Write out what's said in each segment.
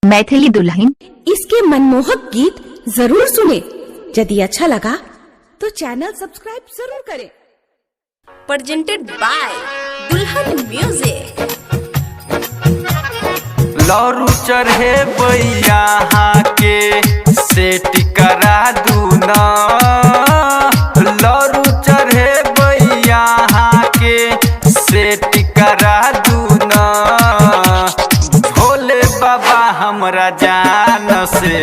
मैथिली दुल्हन इसके मनमोहक गीत जरूर सुने। यदि अच्छा लगा तो चैनल सब्सक्राइब जरूर करें। प्रेजेंटेड बाय दुल्हन म्यूजिक। लौरू चढ़े बैया के सेट करा दूना, लौरू चढ़े बैया के सेट करा दूना। भोले बाबा हमरा जान से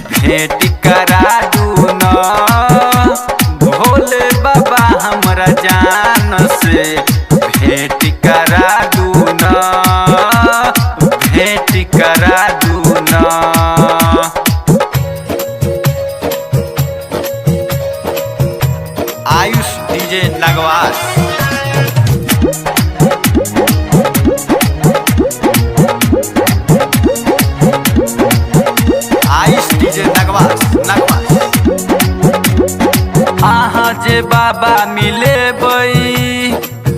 भेंट करा दूना, भोले बाबा हमरा जान से भेंट करा दूना, भेंट करा दूना। आयुष डीजे नगवास। आयुष डीजे नगवास नगवास। आहा जे बाबा मिले बई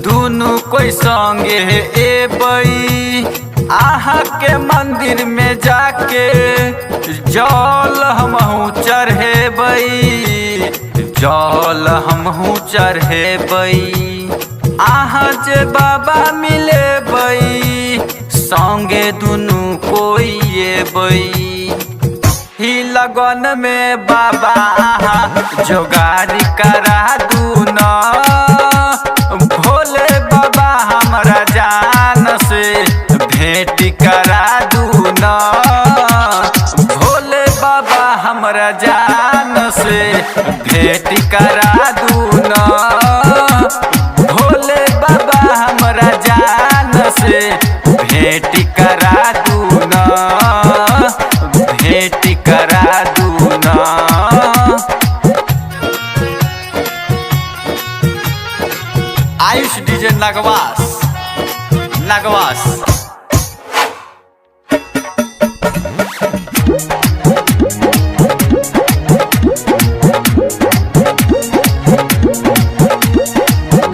दुनु कोई संगे एबई, आहा के मंदिर में जाके जल हमहू चढ़ेबई, जल हमहू चढ़ेबई। आहा जे बाबा मिले बई संगे दुनु कोई एबई। ही लगन में बाबा आहा जोगारी करा दूना, भोले बाबा हमरा जान से भेंट करा दूना, भोले बाबा हमरा जान से भेंट करा दूना, भोले बाबा हमरा जान से भेंट करा दूना, भेंट करा दूना। आयुष डीजे नगवास नगवास।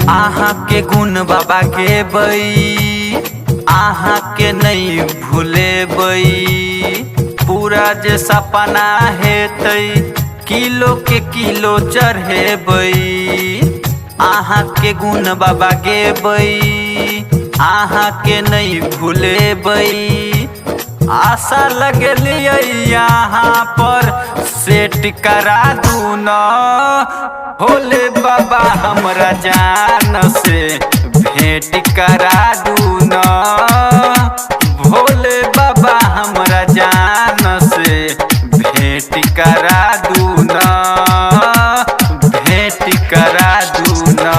आहा के गुण बाबा के बई, आहा के नहीं भूले बई। पूरा जे सपना हेतई किलो के किलो चढ़े बई। आहा के गुण बाबा के बई, आहा के नहीं भूले बई। आशा लगलिए यहाँ पर सेट करा दूना, भोले बाबा हमरा जान से भेंट करा दूना, भोले बाबा हमरा जान से भेंट करा दूना, भेंट करा दूना।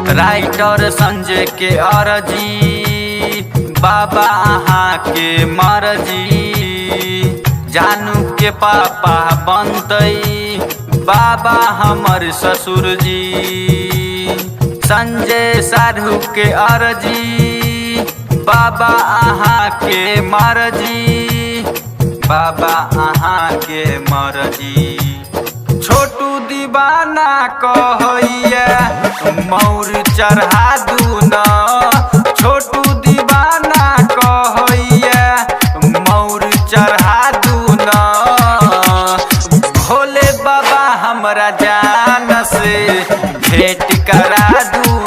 राइटर संजय के अर्जी बाबा आहा के मर्जी। जानू के पापा बनतई बाबा हमर ससुर जी। संजय साधु के अर्जी बाबा आहा के मर्जी, बाबा आहा के मर्जी। छोटू दीवाना कहैया मौर चढ़ा दूना, छोटू दीवाना कहैया मौर चढ़ा दूना, भोले बाबा हमरा जान से भेंट करा दूना।